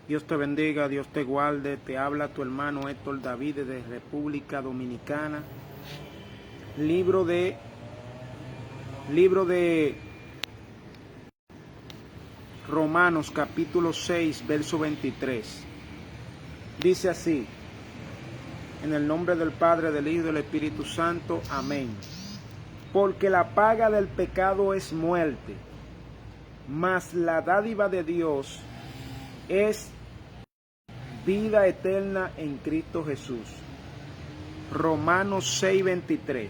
Dios te bendiga, Dios te guarde. Te habla tu hermano Héctor David de República Dominicana. Libro de Romanos capítulo 6, verso 23. Dice así: en el nombre del Padre, del Hijo y del Espíritu Santo. Amén. Porque la paga del pecado es muerte, mas la dádiva de Dios es vida eterna en Cristo Jesús. Romanos 6:23.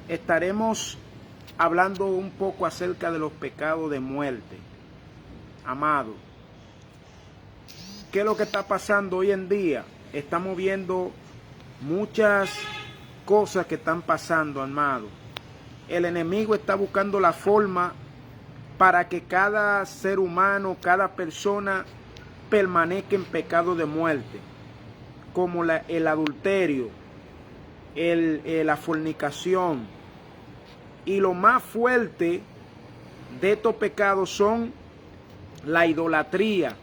Estaremos hablando un poco acerca de los pecados de muerte. Amado, ¿qué es lo que está pasando hoy en día? Estamos viendo muchas cosas que están pasando, amado. El enemigo está buscando la forma para que cada ser humano, cada persona permanezca en pecado de muerte, como el adulterio, la fornicación. Y lo más fuerte de estos pecados son la idolatría,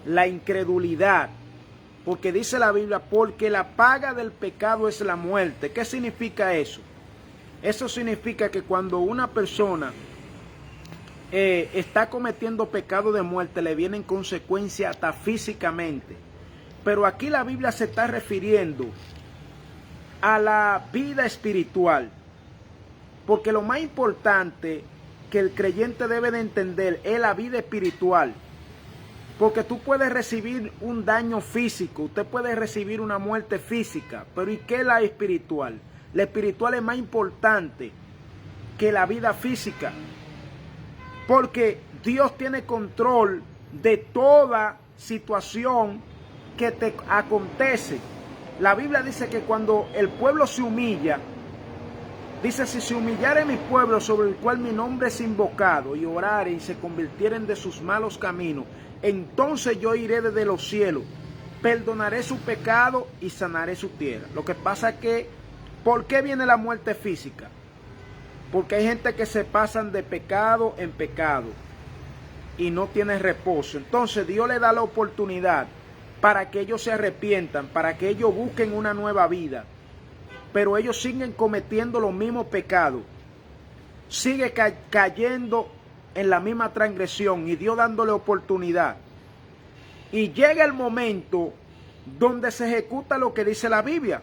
la incredulidad. Porque dice la Biblia, porque la paga del pecado es la muerte. ¿Qué significa eso? Eso significa que cuando una persona está cometiendo pecado de muerte, le vienen consecuencias hasta físicamente. Pero aquí la Biblia se está refiriendo a la vida espiritual. Porque lo más importante que el creyente debe de entender es la vida espiritual. Porque tú puedes recibir un daño físico, usted puede recibir una muerte física, pero ¿y qué es la espiritual? La espiritual es más importante que la vida física. Porque Dios tiene control de toda situación que te acontece. La Biblia dice que cuando el pueblo se humilla, dice: si se humillare mi pueblo sobre el cual mi nombre es invocado, y orare y se convirtieren de sus malos caminos, entonces yo iré desde los cielos, perdonaré su pecado y sanaré su tierra. Lo que pasa es que, ¿por qué viene la muerte física? Porque hay gente que se pasan de pecado en pecado y no tiene reposo. Entonces Dios le da la oportunidad para que ellos se arrepientan, para que ellos busquen una nueva vida. Pero ellos siguen cometiendo los mismos pecados, sigue cayendo en la misma transgresión, y Dios dándole oportunidad. Y llega el momento donde se ejecuta lo que dice la Biblia,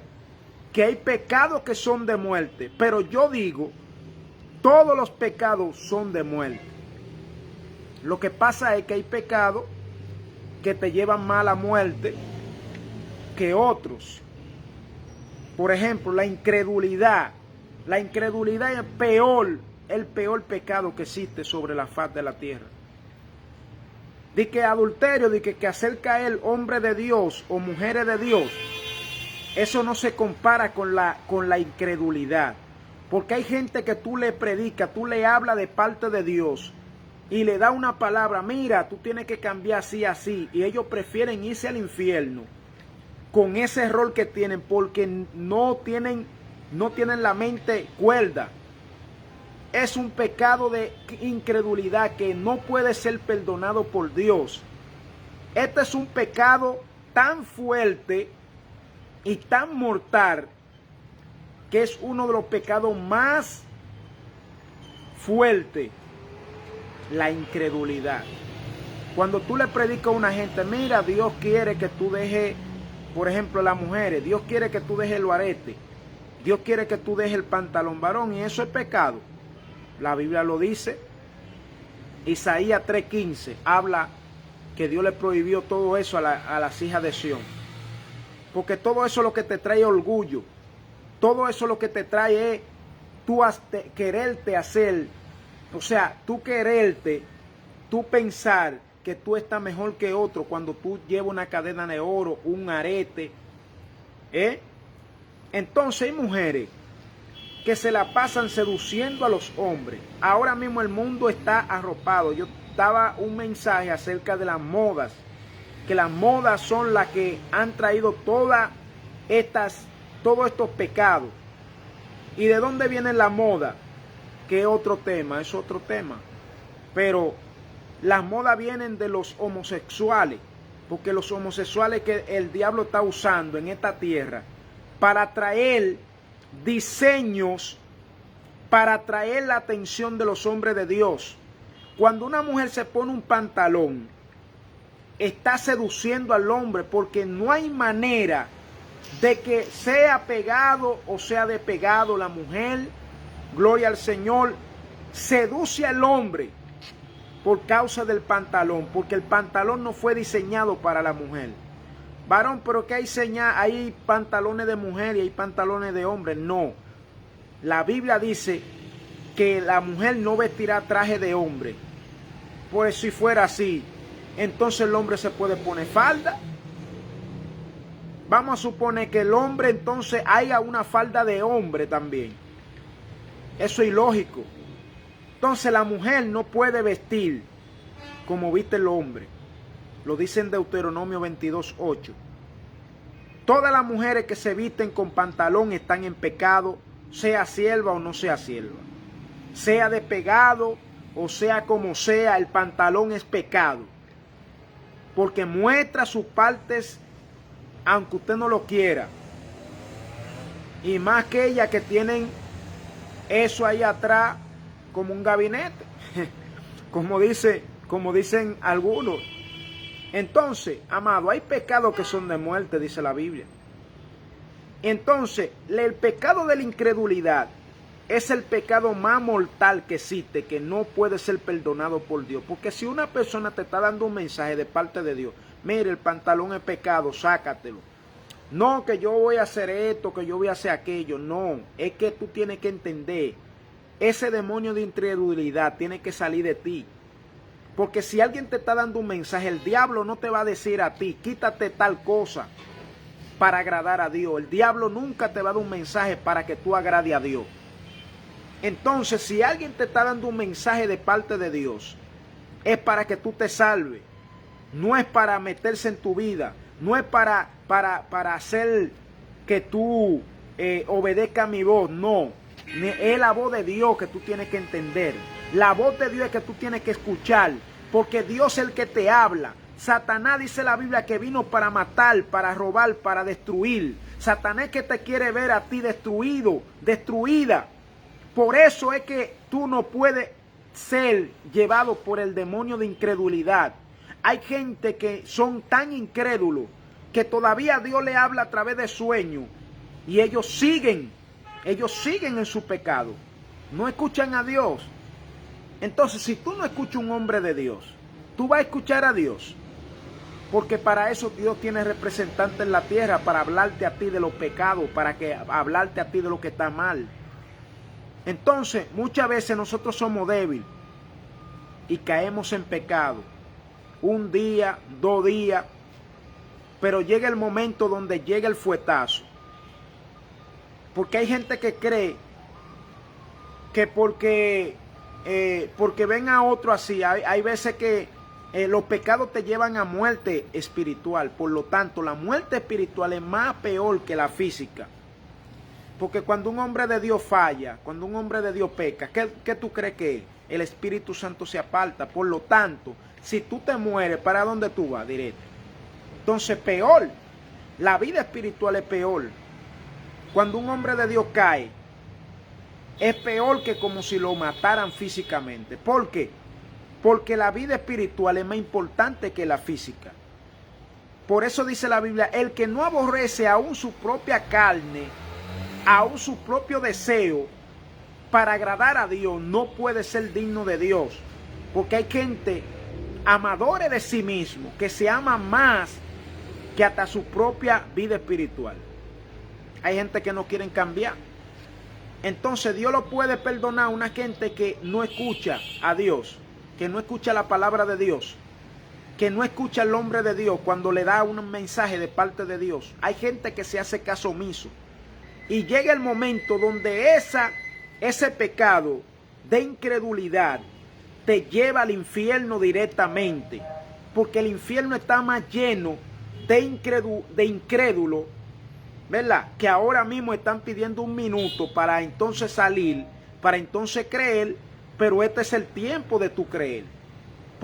que hay pecados que son de muerte. Pero yo digo, todos los pecados son de muerte. Lo que pasa es que hay pecados que te llevan más a la muerte que otros. Por ejemplo, la incredulidad. La incredulidad es el peor pecado que existe sobre la faz de la tierra. De que adulterio, de que acerca a él hombre de Dios o mujeres de Dios, eso no se compara con la incredulidad. Porque hay gente que tú le predicas, tú le hablas de parte de Dios y le da una palabra: mira, tú tienes que cambiar así, así, y ellos prefieren irse al infierno con ese error que tienen, porque no tienen la mente cuerda. Es un pecado de incredulidad que no puede ser perdonado por Dios. Este es un pecado tan fuerte y tan mortal que es uno de los pecados más fuertes, la incredulidad. Cuando tú le predicas a una gente: mira, Dios quiere que tú dejes, por ejemplo, las mujeres, Dios quiere que tú dejes el arete, Dios quiere que tú dejes el pantalón varón, y eso es pecado. La Biblia lo dice. Isaías 3:15 habla que Dios le prohibió todo eso a las hijas de Sión. Porque todo eso es lo que te trae orgullo. Todo eso lo que te trae es tú quererte hacer, o sea, tú quererte, tú pensar que tú estás mejor que otro cuando tú llevas una cadena de oro, un arete. Entonces hay mujeres que se la pasan seduciendo a los hombres. Ahora mismo el mundo está arropado. Yo daba un mensaje acerca de las modas, que las modas son las que han traído todos estos pecados. ¿Y de dónde viene la moda? Que es otro tema, es otro tema. Pero Las modas vienen de los homosexuales, porque los homosexuales que el diablo está usando en esta tierra para traer diseños, para atraer la atención de los hombres de Dios. Cuando una mujer se pone un pantalón, está seduciendo al hombre, porque no hay manera de que sea pegado o sea despegado. La mujer, gloria al Señor, seduce al hombre por causa del pantalón, porque el pantalón no fue diseñado para la mujer. Varón, pero que hay pantalones de mujer y hay pantalones de hombre. No, la Biblia dice que la mujer no vestirá traje de hombre. Pues si fuera así, entonces el hombre se puede poner falda. Vamos a suponer que el hombre entonces haya una falda de hombre también. Eso es ilógico. Entonces la mujer no puede vestir como viste el hombre. Lo dice en Deuteronomio 22:8. Todas las mujeres que se visten con pantalón están en pecado, sea sierva o no sea sierva. Sea despegado o sea como sea, el pantalón es pecado. Porque muestra sus partes aunque usted no lo quiera. Y más que ellas que tienen eso ahí atrás como un gabinete. como dicen algunos. Entonces, amado, hay pecados que son de muerte, dice la Biblia. Entonces, el pecado de la incredulidad es el pecado más mortal que existe, que no puede ser perdonado por Dios. Porque si una persona te está dando un mensaje de parte de Dios, mire, el pantalón es pecado, sácatelo. No, que yo voy a hacer esto, que yo voy a hacer aquello. No, es que tú tienes que entender, ese demonio de incredulidad tiene que salir de ti. Porque si alguien te está dando un mensaje, el diablo no te va a decir a ti, quítate tal cosa para agradar a Dios. El diablo nunca te va a dar un mensaje para que tú agrade a Dios. Entonces, si alguien te está dando un mensaje de parte de Dios, es para que tú te salves. No es para meterse en tu vida. No es para hacer que tú obedezca mi voz. No. Es la voz de Dios que tú tienes que entender. La voz de Dios es que tú tienes que escuchar. Porque Dios es el que te habla. Satanás dice la Biblia que vino para matar, para robar, para destruir. Satanás que te quiere ver a ti destruido, destruida. Por eso es que tú no puedes ser llevado por el demonio de incredulidad. Hay gente que son tan incrédulos que todavía Dios le habla a través de sueños y ellos siguen en su pecado. No escuchan a Dios. Entonces, si tú no escuchas a un hombre de Dios, tú vas a escuchar a Dios. Porque para eso Dios tiene representantes en la tierra, para hablarte a ti de los pecados, para hablarte a ti de lo que está mal. Entonces, muchas veces nosotros somos débiles y caemos en pecado. Un día, 2 días, pero llega el momento donde llega el fuetazo. Porque hay gente que cree que porque ven a otro así, hay veces que los pecados te llevan a muerte espiritual. Por lo tanto, la muerte espiritual es más peor que la física. Porque cuando un hombre de Dios falla, cuando un hombre de Dios peca, ¿qué tú crees que es? El Espíritu Santo se aparta. Por lo tanto, si tú te mueres, ¿para dónde tú vas? Directo. Entonces, peor. La vida espiritual es peor. Cuando un hombre de Dios cae, es peor que como si lo mataran físicamente. ¿Por qué? Porque la vida espiritual es más importante que la física. Por eso dice la Biblia, el que no aborrece aún su propia carne, aún su propio deseo, para agradar a Dios, no puede ser digno de Dios. Porque hay gente amadores de sí mismo, que se ama más que hasta su propia vida espiritual. Hay gente que no quieren cambiar. Entonces Dios lo puede perdonar a una gente que no escucha a Dios, que no escucha la palabra de Dios, que no escucha al hombre de Dios cuando le da un mensaje de parte de Dios. Hay gente que se hace caso omiso. Y llega el momento donde ese pecado de incredulidad te lleva al infierno directamente. Porque el infierno está más lleno de incrédulos, ¿verdad? Que ahora mismo están pidiendo 1 minuto para entonces salir, para entonces creer, pero este es el tiempo de tu creer.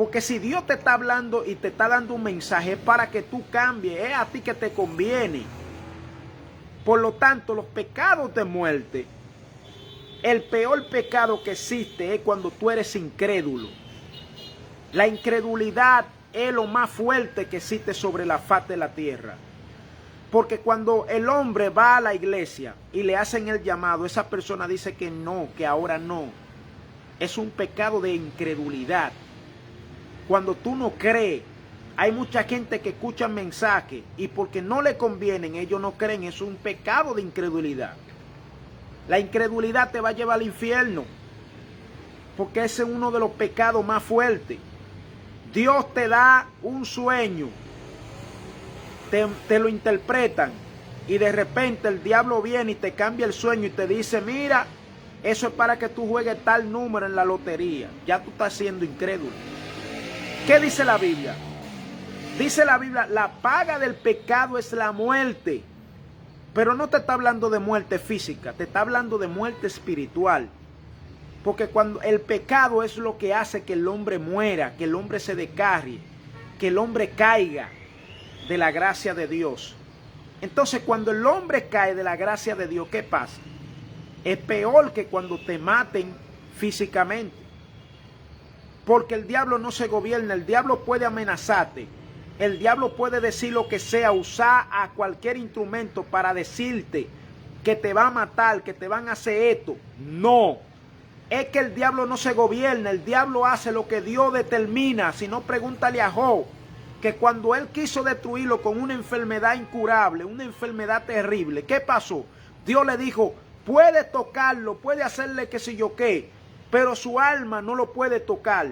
Porque si Dios te está hablando y te está dando un mensaje es para que tú cambies, es a ti que te conviene. Por lo tanto, los pecados de muerte, el peor pecado que existe es cuando tú eres incrédulo. La incredulidad es lo más fuerte que existe sobre la faz de la tierra. Porque cuando el hombre va a la iglesia y le hacen el llamado, esa persona dice que no, que ahora no. Es un pecado de incredulidad. Cuando tú no crees, hay mucha gente que escucha mensajes y porque no le convienen, ellos no creen. Es un pecado de incredulidad. La incredulidad te va a llevar al infierno, porque ese es uno de los pecados más fuertes. Dios te da un sueño, te lo interpretan y de repente el diablo viene y te cambia el sueño y te dice, mira, eso es para que tú juegues tal número en la lotería. Ya tú estás siendo incrédulo. ¿Qué dice la Biblia? Dice la Biblia, la paga del pecado es la muerte. Pero no te está hablando de muerte física, te está hablando de muerte espiritual. Porque cuando el pecado es lo que hace que el hombre muera, que el hombre se descarrie, que el hombre caiga de la gracia de Dios. Entonces, cuando el hombre cae de la gracia de Dios, ¿qué pasa? Es peor que cuando te maten físicamente. Porque el diablo no se gobierna, el diablo puede amenazarte. El diablo puede decir lo que sea, usar a cualquier instrumento para decirte que te va a matar, que te van a hacer esto. No, es que el diablo no se gobierna, el diablo hace lo que Dios determina. Si no, pregúntale a Job, que cuando él quiso destruirlo con una enfermedad incurable, una enfermedad terrible, ¿qué pasó? Dios le dijo, puede tocarlo, puede hacerle que sé yo qué, pero su alma no lo puede tocar.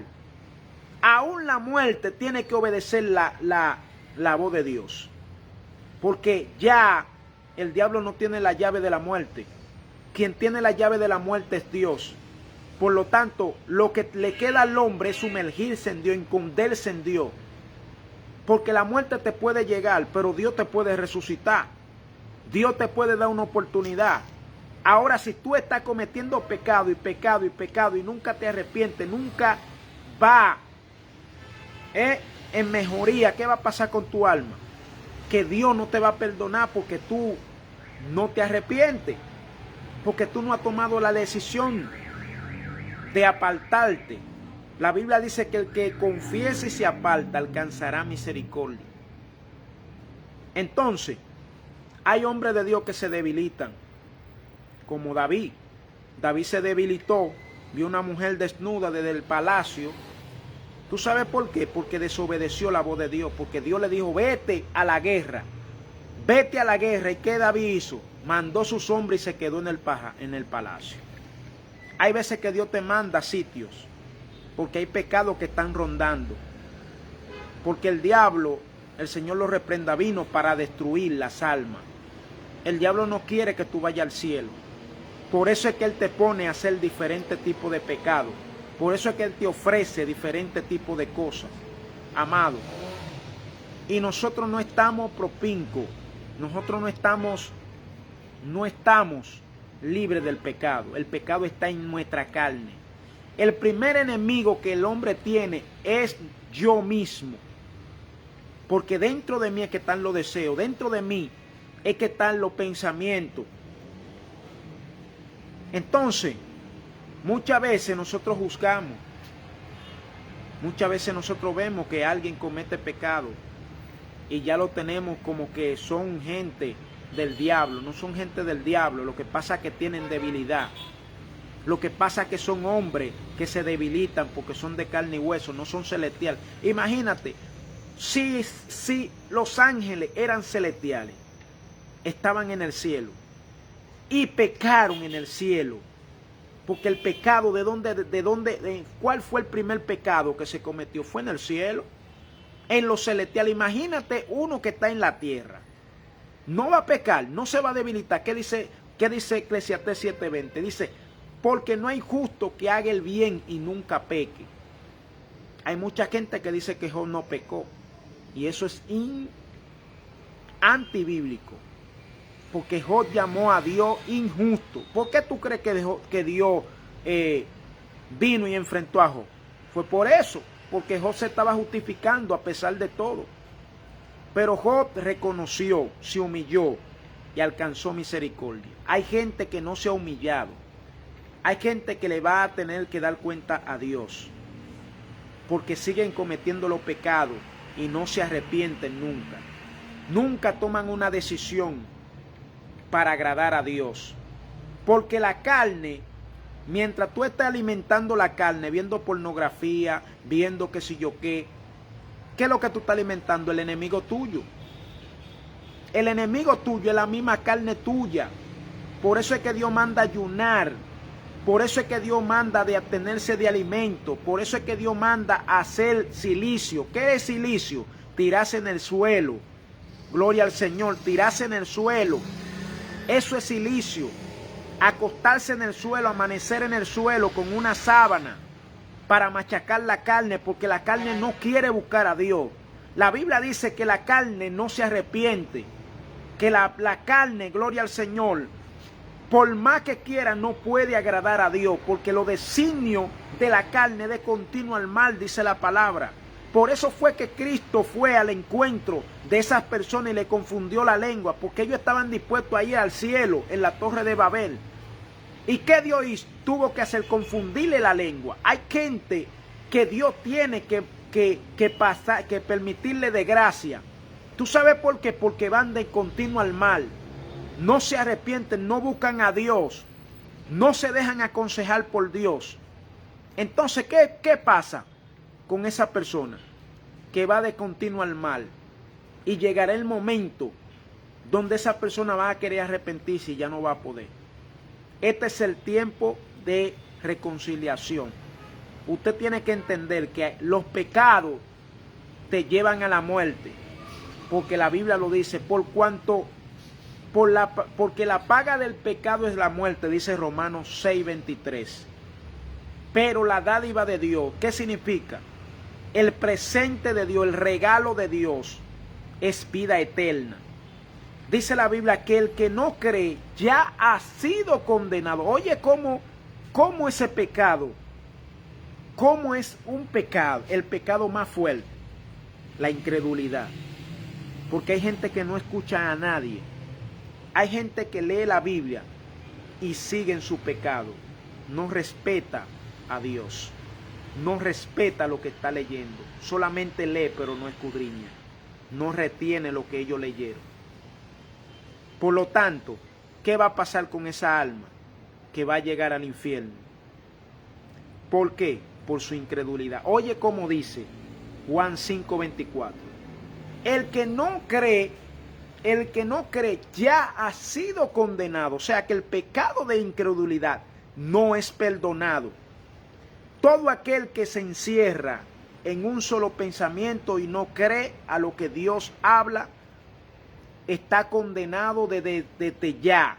Aún la muerte tiene que obedecer la voz de Dios. Porque ya el diablo no tiene la llave de la muerte. Quien tiene la llave de la muerte es Dios. Por lo tanto, lo que le queda al hombre es sumergirse en Dios, esconderse en Dios. Porque la muerte te puede llegar, pero Dios te puede resucitar. Dios te puede dar una oportunidad. Ahora, si tú estás cometiendo pecado y pecado y pecado y nunca te arrepientes, nunca va en mejoría, ¿qué va a pasar con tu alma? Que Dios no te va a perdonar porque tú no te arrepientes, porque tú no has tomado la decisión de apartarte. La Biblia dice que el que confiese y se aparta alcanzará misericordia. Entonces, hay hombres de Dios que se debilitan, como David. David se debilitó, vio una mujer desnuda desde el palacio. ¿Tú sabes por qué? Porque desobedeció la voz de Dios. Porque Dios le dijo, vete a la guerra. Vete a la guerra. ¿Y qué David hizo? Mandó sus hombres y se quedó en el palacio. Hay veces que Dios te manda a sitios, porque hay pecados que están rondando. Porque el diablo, el Señor lo reprenda, vino para destruir las almas. El diablo no quiere que tú vayas al cielo. Por eso es que Él te pone a hacer diferentes tipos de pecados. Por eso es que Él te ofrece diferentes tipos de cosas, amado. Y nosotros no estamos propincos, nosotros no estamos libres del pecado. El pecado está en nuestra carne. El primer enemigo que el hombre tiene es yo mismo. Porque dentro de mí es que están los deseos, dentro de mí es que están los pensamientos. Entonces, muchas veces nosotros juzgamos, muchas veces nosotros vemos que alguien comete pecado y ya lo tenemos como que son gente del diablo. No son gente del diablo, lo que pasa es que tienen debilidad. Lo que pasa es que son hombres que se debilitan porque son de carne y hueso, no son celestiales. Imagínate, si los ángeles eran celestiales, estaban en el cielo y pecaron en el cielo. Porque el pecado, ¿cuál fue el primer pecado que se cometió? Fue en el cielo, en lo celestial. Imagínate uno que está en la tierra. No va a pecar, no se va a debilitar. ¿Qué dice Eclesiastés 7:20? Dice, porque no hay justo que haga el bien y nunca peque. Hay mucha gente que dice que Job no pecó. Y eso es antibíblico. Porque Job llamó a Dios injusto. ¿Por qué tú crees que Dios vino y enfrentó a Job? Fue por eso. porque Job se estaba justificando a pesar de todo. Pero Job reconoció, se humilló y alcanzó misericordia. Hay gente que no se ha humillado. Hay gente que le va a tener que dar cuenta a Dios, porque siguen cometiendo los pecados y no se arrepienten nunca. Nunca toman una decisión para agradar a Dios. Porque la carne, mientras tú estás alimentando la carne, viendo pornografía, viendo qué sé yo qué es lo que tú estás alimentando? El enemigo tuyo. El enemigo tuyo es la misma carne tuya. Por eso es que Dios manda ayunar. Por eso es que Dios manda de abstenerse de alimento. Por eso es que Dios manda hacer silicio. ¿Qué es silicio? Tirarse en el suelo. Gloria al Señor, tirarse en el suelo. Eso es silicio. Acostarse en el suelo, amanecer en el suelo con una sábana para machacar la carne, porque la carne no quiere buscar a Dios. La Biblia dice que la carne no se arrepiente, que la carne, gloria al Señor, por más que quiera no puede agradar a Dios, porque lo designio de la carne es de continuo al mal, dice la palabra. Por eso fue que Cristo fue al encuentro de esas personas y le confundió la lengua, porque ellos estaban dispuestos a ir al cielo en la torre de Babel. ¿Y qué Dios hizo? Tuvo que hacer confundirle la lengua. Hay gente que Dios tiene que permitirle de gracia. ¿Tú sabes por qué? Porque van de continuo al mal. No se arrepienten, no buscan a Dios, no se dejan aconsejar por Dios. Entonces, ¿qué pasa con esa persona que va de continuo al mal? Y llegará el momento donde esa persona va a querer arrepentirse y ya no va a poder. Este es el tiempo de reconciliación. Usted tiene que entender que los pecados te llevan a la muerte, porque la Biblia lo dice, porque la paga del pecado es la muerte, dice Romanos 6:23. Pero la dádiva de Dios, ¿qué significa? El presente de Dios, el regalo de Dios, es vida eterna. Dice la Biblia que el que no cree ya ha sido condenado. Oye, ¿cómo ese pecado? ¿Cómo es un pecado? El pecado más fuerte, la incredulidad. Porque hay gente que no escucha a nadie. Hay gente que lee la Biblia y sigue en su pecado. No respeta a Dios. No respeta lo que está leyendo. Solamente lee, pero no escudriña. No retiene lo que ellos leyeron. Por lo tanto, ¿qué va a pasar con esa alma? Que va a llegar al infierno. ¿Por qué? Por su incredulidad. Oye cómo dice Juan 5:24. El que no cree ya ha sido condenado. O sea que el pecado de incredulidad no es perdonado. Todo aquel que se encierra en un solo pensamiento y no cree a lo que Dios habla, está condenado desde ya.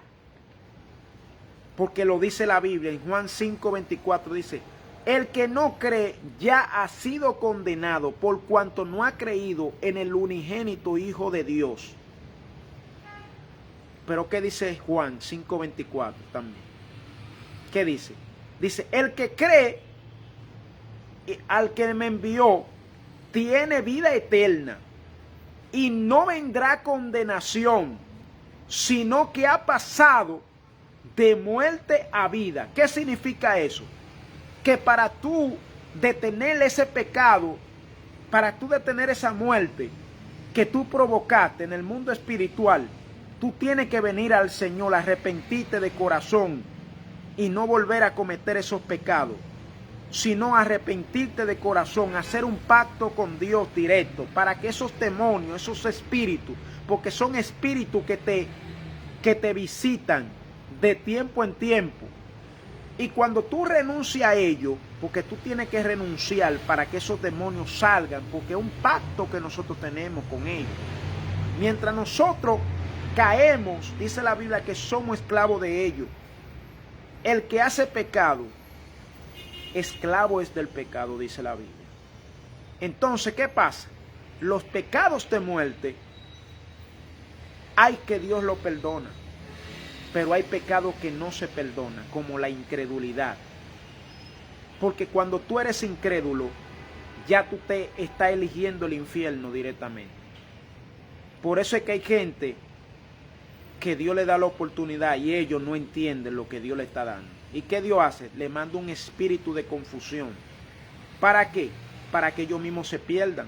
Porque lo dice la Biblia en Juan 5:24, dice, el que no cree ya ha sido condenado por cuanto no ha creído en el unigénito Hijo de Dios. Pero ¿qué dice Juan 5:24 también? ¿Qué dice? Dice, el que cree al que me envió tiene vida eterna y no vendrá condenación, sino que ha pasado de muerte a vida. ¿Qué significa eso? Que para tú detener ese pecado, para tú detener esa muerte que tú provocaste en el mundo espiritual, tú tienes que venir al Señor, arrepentirte de corazón y no volver a cometer esos pecados, sino arrepentirte de corazón, hacer un pacto con Dios directo, para que esos demonios, esos espíritus, porque son espíritus que te visitan de tiempo en tiempo, y cuando tú renuncias a ellos, porque tú tienes que renunciar para que esos demonios salgan, porque es un pacto que nosotros tenemos con ellos. Mientras nosotros caemos, dice la Biblia que somos esclavos de ellos. El que hace pecado, esclavo es del pecado, dice la Biblia. Entonces, ¿qué pasa? Los pecados de muerte, hay que Dios lo perdona, pero hay pecados que no se perdonan, como la incredulidad. Porque cuando tú eres incrédulo, ya tú te estás eligiendo el infierno directamente. Por eso es que hay gente que Dios le da la oportunidad y ellos no entienden lo que Dios le está dando. ¿Y qué Dios hace? Le manda un espíritu de confusión. ¿Para qué? Para que ellos mismos se pierdan,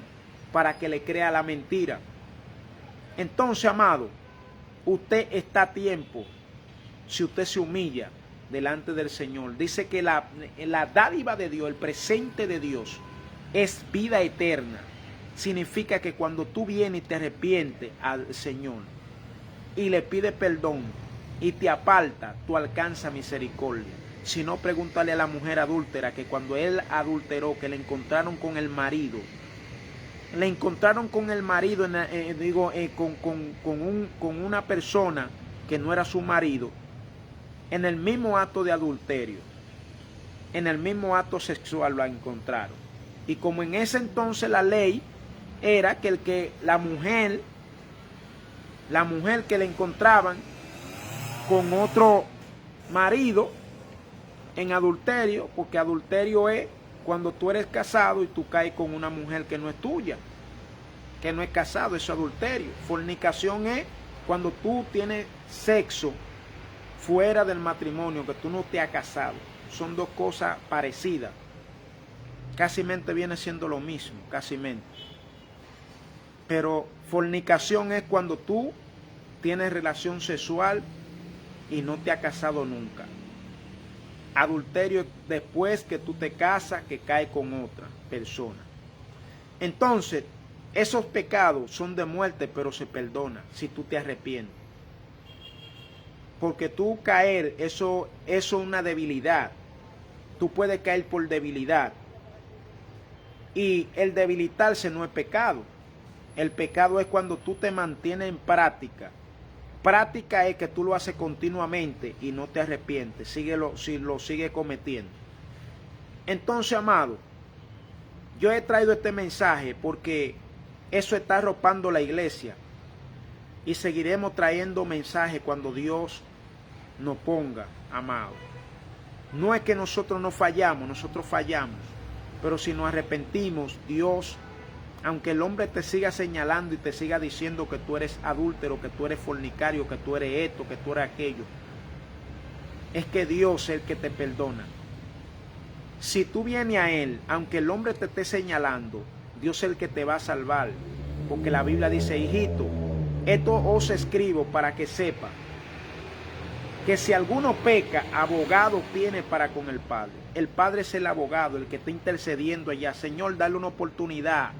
para que le crea la mentira. Entonces, amado, usted está a tiempo, si usted se humilla delante del Señor. Dice que la dádiva de Dios, el presente de Dios, es vida eterna. Significa que cuando tú vienes y te arrepientes al Señor y le pides perdón y te aparta, tú alcanzas misericordia. Si no, pregúntale a la mujer adúltera que cuando él adulteró, que le encontraron con el marido, con una persona que no era su marido, en el mismo acto de adulterio, en el mismo acto sexual lo encontraron. Y como en ese entonces la ley era que la mujer que le encontraban con otro marido en adulterio, porque adulterio es cuando tú eres casado y tú caes con una mujer que no es tuya, que no es casado, eso es adulterio. Fornicación es cuando tú tienes sexo fuera del matrimonio, que tú no te has casado. Son dos cosas parecidas. Casi mente viene siendo lo mismo, casi mente. Pero fornicación es cuando tú tienes relación sexual y no te has casado nunca. Adulterio es después que tú te casas, que caes con otra persona. Entonces, esos pecados son de muerte, pero se perdonan si tú te arrepientes. Porque tú caer, eso es una debilidad. Tú puedes caer por debilidad. Y el debilitarse no es pecado. El pecado es cuando tú te mantienes en práctica. Práctica es que tú lo haces continuamente y no te arrepientes. Si lo sigues cometiendo. Entonces, amado, yo he traído este mensaje porque eso está arropando la iglesia. Y seguiremos trayendo mensajes cuando Dios nos ponga, amado. No es que nosotros no fallamos, nosotros fallamos. Pero si nos arrepentimos, Dios, aunque el hombre te siga señalando y te siga diciendo que tú eres adúltero, que tú eres fornicario, que tú eres esto, que tú eres aquello, es que Dios es el que te perdona. Si tú vienes a Él, aunque el hombre te esté señalando, Dios es el que te va a salvar. Porque la Biblia dice, hijito, esto os escribo para que sepa que si alguno peca, abogado tiene para con el Padre. El Padre es el abogado, el que está intercediendo allá. Señor, dale una oportunidad.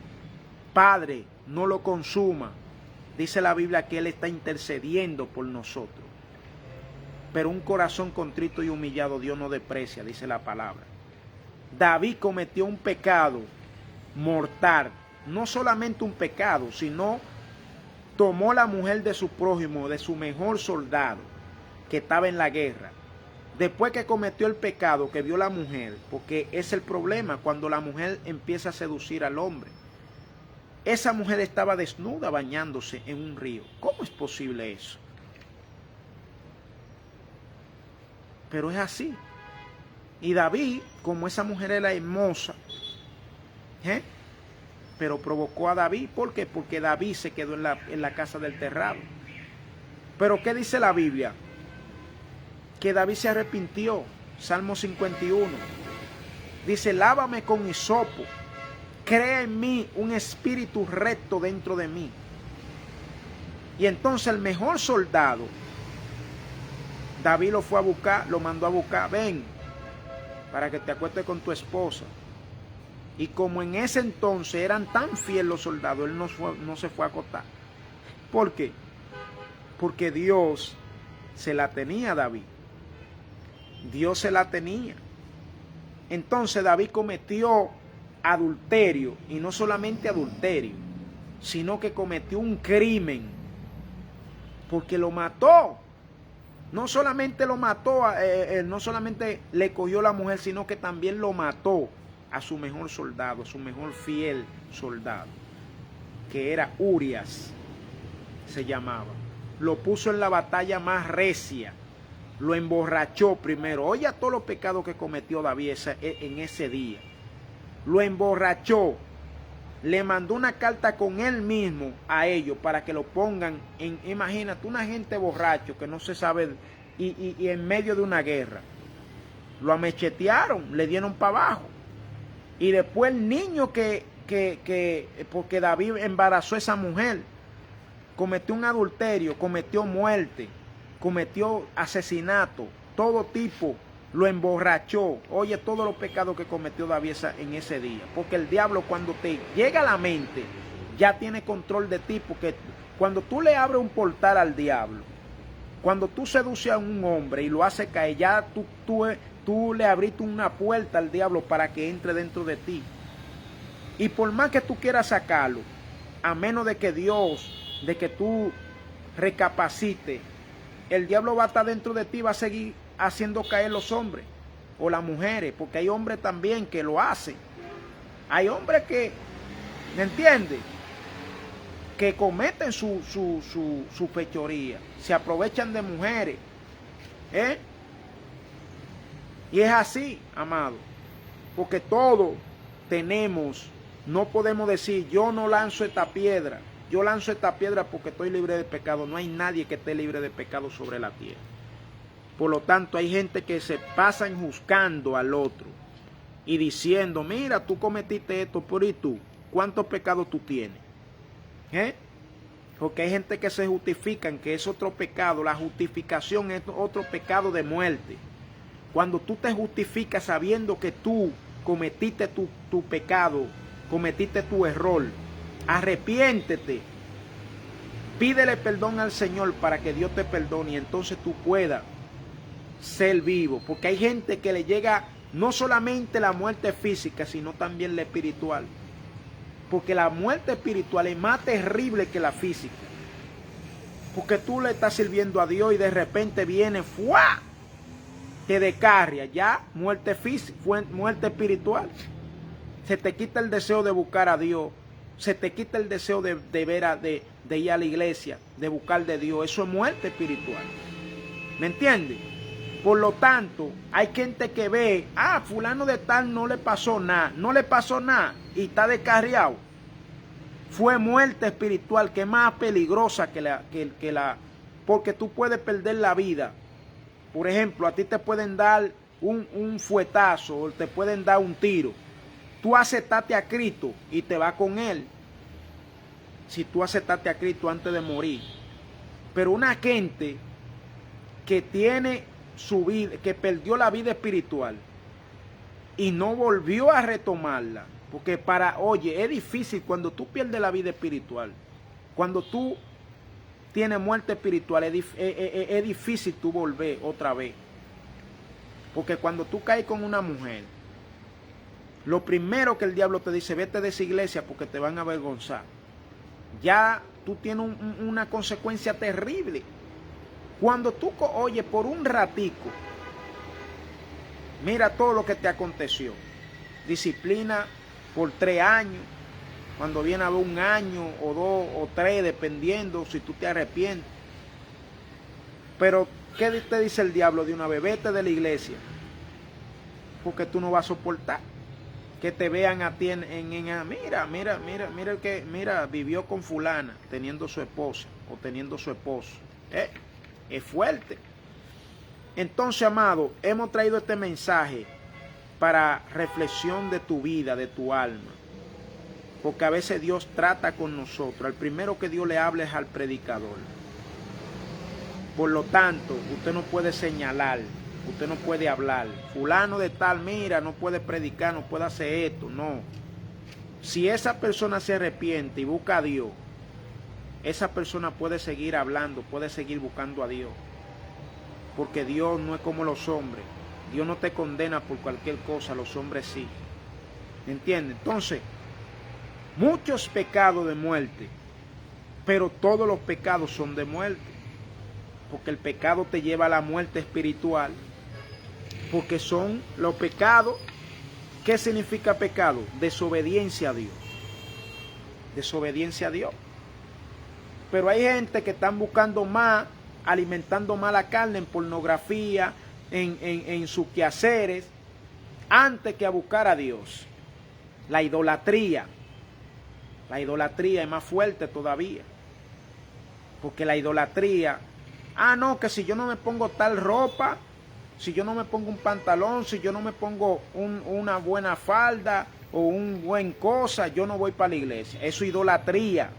Padre, no lo consuma. Dice la Biblia que Él está intercediendo por nosotros. Pero un corazón contrito y humillado Dios no desprecia, dice la palabra. David cometió un pecado mortal. No solamente un pecado, sino tomó la mujer de su prójimo, de su mejor soldado, que estaba en la guerra. Después que cometió el pecado, que vio la mujer, porque es el problema cuando la mujer empieza a seducir al hombre. Esa mujer estaba desnuda bañándose en un río. ¿Cómo es posible eso? Pero es así. Y David, como esa mujer era hermosa, pero provocó a David. ¿Por qué? Porque David se quedó en la casa del terrado. Pero ¿qué dice la Biblia? Que David se arrepintió. Salmo 51. Dice, lávame con hisopo. Crea en mí un espíritu recto dentro de mí. Y entonces el mejor soldado, David lo fue a buscar, lo mandó a buscar. Ven, para que te acuestes con tu esposa. Y como en ese entonces eran tan fieles los soldados, él no se fue a acostar. ¿Por qué? Porque Dios se la tenía a David. Dios se la tenía. Entonces David cometió adulterio, y no solamente adulterio, sino que cometió un crimen, porque lo mató. No solamente lo mató, no solamente le cogió la mujer, sino que también lo mató a su mejor soldado, a su mejor fiel soldado, que era Urias, se llamaba. Lo puso en la batalla más recia, lo emborrachó primero. Oye a todos los pecados que cometió David en ese día. Lo emborrachó le mandó una carta con él mismo a ellos para que lo pongan en, imagínate, una gente borracho que no se sabe, y en medio de una guerra. Lo amechetearon, le dieron para abajo. Y después el niño porque David embarazó a esa mujer, cometió un adulterio, cometió muerte, cometió asesinato, todo tipo, lo emborrachó. Oye, todos los pecados que cometió David en ese día. Porque el diablo, cuando te llega a la mente, ya tiene control de ti. Porque cuando tú le abres un portal al diablo, cuando tú seduces a un hombre y lo haces caer, ya tú le abriste una puerta al diablo para que entre dentro de ti. Y por más que tú quieras sacarlo, a menos de que Dios, de que tú recapacites, el diablo va a estar dentro de ti, va a seguir haciendo caer los hombres o las mujeres, porque hay hombres también que lo hacen. Hay hombres que, ¿me entiendes?, que cometen su fechoría, se aprovechan de mujeres, y es así, amado, porque todos tenemos, no podemos decir, yo no lanzo esta piedra, yo lanzo esta piedra porque estoy libre de pecado. No hay nadie que esté libre de pecado sobre la tierra. Por lo tanto, hay gente que se pasan juzgando al otro y diciendo, mira, tú cometiste esto, pero ¿y tú? ¿Cuántos pecados tú tienes? Porque hay gente que se justifican, que es otro pecado. La justificación es otro pecado de muerte. Cuando tú te justificas sabiendo que tú cometiste tu pecado, cometiste tu error, arrepiéntete, pídele perdón al Señor para que Dios te perdone y entonces tú puedas ser vivo. Porque hay gente que le llega no solamente la muerte física, sino también la espiritual. Porque la muerte espiritual es más terrible que la física. Porque tú le estás sirviendo a Dios y de repente viene, ¡fua!, te descarria, ya muerte física, muerte espiritual. Se te quita el deseo de buscar a Dios, se te quita el deseo de ir a la iglesia, de buscar de Dios. Eso es muerte espiritual. ¿Me entiendes? Por lo tanto, hay gente que ve, fulano de tal no le pasó nada, y está descarriado. Fue muerte espiritual, que es más peligrosa que la, porque tú puedes perder la vida. Por ejemplo, a ti te pueden dar un fuetazo o te pueden dar un tiro. Tú aceptaste a Cristo y te vas con Él. Si tú aceptaste a Cristo antes de morir. Pero una gente que tiene su vida, que perdió la vida espiritual y no volvió a retomarla. Porque oye, es difícil cuando tú pierdes la vida espiritual. Cuando tú tienes muerte espiritual, es difícil tú volver otra vez. Porque cuando tú caes con una mujer, lo primero que el diablo te dice, vete de esa iglesia porque te van a avergonzar. Ya tú tienes una consecuencia terrible. Cuando tú, oye, por un ratico, mira todo lo que te aconteció. Disciplina por 3 años, cuando viene a ver 1 año o 2 o 3, dependiendo si tú te arrepientes. Pero, ¿qué te dice el diablo de una vez? Vete de la iglesia, porque tú no vas a soportar que te vean a ti mira, vivió con fulana, teniendo su esposa o teniendo su esposo. Es fuerte. Entonces, amado, hemos traído este mensaje para reflexión de tu vida, de tu alma. Porque a veces Dios trata con nosotros. El primero que Dios le habla es al predicador. Por lo tanto, usted no puede señalar, usted no puede hablar. Fulano de tal, mira, no puede predicar, no puede hacer esto. No. Si esa persona se arrepiente y busca a Dios, esa persona puede seguir hablando, puede seguir buscando a Dios. Porque Dios no es como los hombres. Dios no te condena por cualquier cosa, los hombres sí. ¿Entiendes? Entonces, muchos pecados de muerte, pero todos los pecados son de muerte. Porque el pecado te lleva a la muerte espiritual. Porque son los pecados. ¿Qué significa pecado? Desobediencia a Dios. Desobediencia a Dios. Pero hay gente que están buscando más, alimentando más la carne en pornografía, en sus quehaceres, antes que a buscar a Dios. La idolatría. La idolatría es más fuerte todavía. Porque la idolatría, no, que si yo no me pongo tal ropa, si yo no me pongo un pantalón, si yo no me pongo una buena falda o un buen cosa, yo no voy para la iglesia. Eso es idolatría.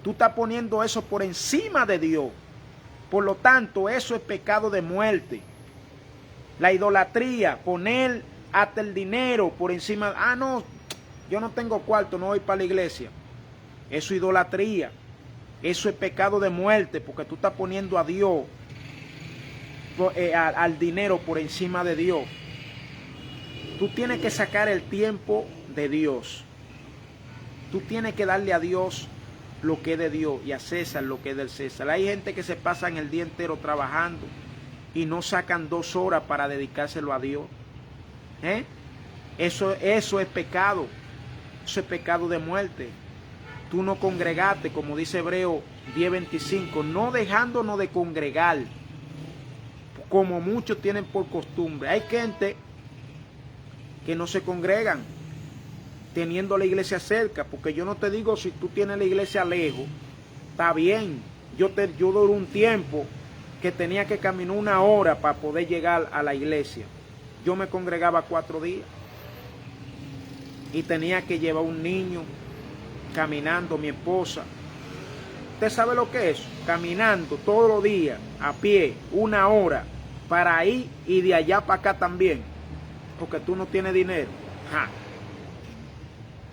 Tú estás poniendo eso por encima de Dios. Por lo tanto, eso es pecado de muerte. La idolatría, poner hasta el dinero por encima. No, yo no tengo cuarto, no voy para la iglesia. Eso es idolatría. Eso es pecado de muerte, porque tú estás poniendo a Dios, al dinero por encima de Dios. Tú tienes que sacar el tiempo de Dios. Tú tienes que darle a Dios lo que es de Dios y a César lo que es del César. Hay gente que se pasan el día entero trabajando y no sacan 2 horas para dedicárselo a Dios. Eso es pecado. Eso es pecado de muerte. Tú no congregaste, como dice Hebreo 10:25, no dejándonos de congregar, como muchos tienen por costumbre. Hay gente que no se congregan teniendo la iglesia cerca, porque yo no te digo si tú tienes la iglesia lejos, está bien. Yo duré un tiempo que tenía que caminar 1 hora para poder llegar a la iglesia. Yo me congregaba 4 días y tenía que llevar un niño caminando, mi esposa. ¿Usted sabe lo que es? Caminando todos los días, a pie, 1 hora, para ir y de allá para acá también, porque tú no tienes dinero.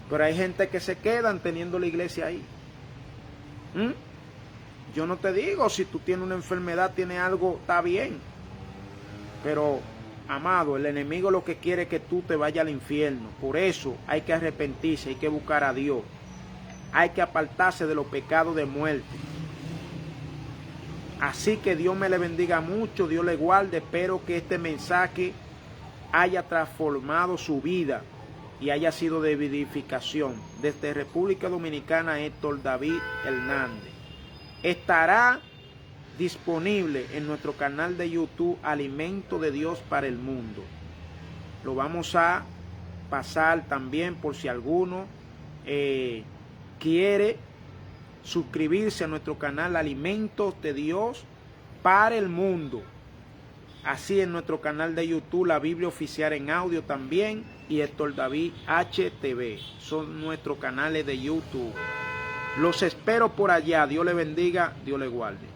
Pero hay gente que se quedan teniendo la iglesia ahí. Yo no te digo, si tú tienes una enfermedad, tienes algo, está bien. Pero, amado, el enemigo lo que quiere es que tú te vayas al infierno. Por eso hay que arrepentirse, hay que buscar a Dios. Hay que apartarse de los pecados de muerte. Así que Dios me le bendiga mucho, Dios le guarde. Espero que este mensaje haya transformado su vida y haya sido de edificación. Desde República Dominicana, Héctor David Hernández. Estará disponible en nuestro canal de YouTube Alimento de Dios para el Mundo. Lo vamos a pasar también por si alguno quiere suscribirse a nuestro canal Alimentos de Dios para el Mundo. Así en nuestro canal de YouTube, la Biblia Oficial en audio también, y Héctor David HTV. Son nuestros canales de YouTube. Los espero por allá. Dios le bendiga, Dios le guarde.